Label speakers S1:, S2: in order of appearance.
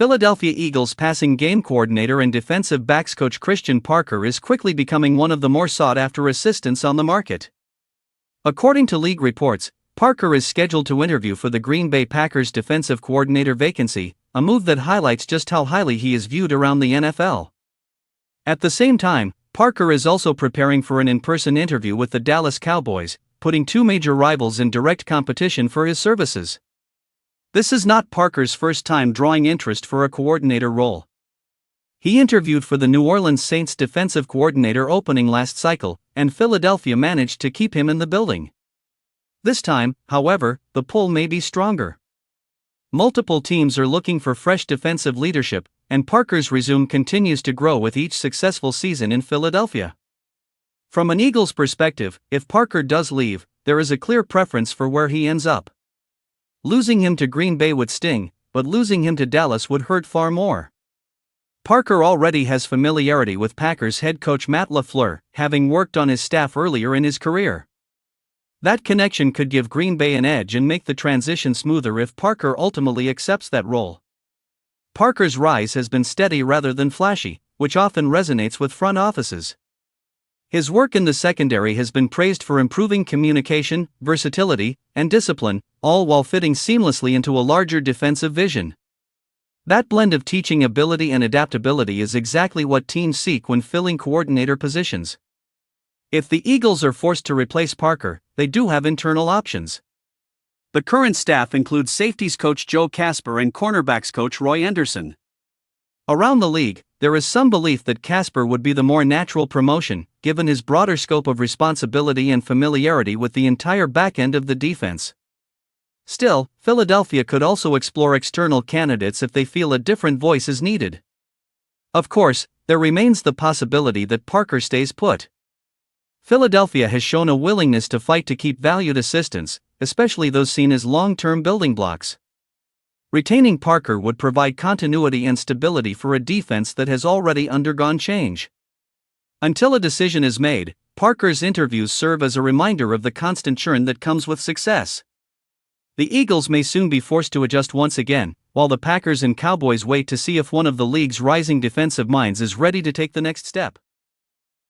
S1: Philadelphia Eagles passing game coordinator and defensive backs coach Christian Parker is quickly becoming one of the more sought-after assistants on the market. According to league reports, Parker is scheduled to interview for the Green Bay Packers defensive coordinator vacancy, a move that highlights just how highly he is viewed around the NFL. At the same time, Parker is also preparing for an in-person interview with the Dallas Cowboys, putting two major rivals in direct competition for his services. This is not Parker's first time drawing interest for a coordinator role. He interviewed for the New Orleans Saints defensive coordinator opening last cycle, and Philadelphia managed to keep him in the building. This time, however, the pull may be stronger. Multiple teams are looking for fresh defensive leadership, and Parker's resume continues to grow with each successful season in Philadelphia. From an Eagles perspective, if Parker does leave, there is a clear preference for where he ends up. Losing him to Green Bay would sting, but losing him to Dallas would hurt far more. Parker already has familiarity with Packers head coach Matt LaFleur, having worked on his staff earlier in his career. That connection could give Green Bay an edge and make the transition smoother if Parker ultimately accepts that role. Parker's rise has been steady rather than flashy, which often resonates with front offices. His work in the secondary has been praised for improving communication, versatility, and discipline, all while fitting seamlessly into a larger defensive vision. That blend of teaching ability and adaptability is exactly what teams seek when filling coordinator positions. If the Eagles are forced to replace Parker, they do have internal options. The current staff includes safeties coach Joe Kasper and cornerbacks coach Roy Anderson. Around the league, there is some belief that Kasper would be the more natural promotion, given his broader scope of responsibility and familiarity with the entire back end of the defense. Still, Philadelphia could also explore external candidates if they feel a different voice is needed. Of course, there remains the possibility that Parker stays put. Philadelphia has shown a willingness to fight to keep valued assistants, especially those seen as long-term building blocks. Retaining Parker would provide continuity and stability for a defense that has already undergone change. Until a decision is made, Parker's interviews serve as a reminder of the constant churn that comes with success. The Eagles may soon be forced to adjust once again, while the Packers and Cowboys wait to see if one of the league's rising defensive minds is ready to take the next step.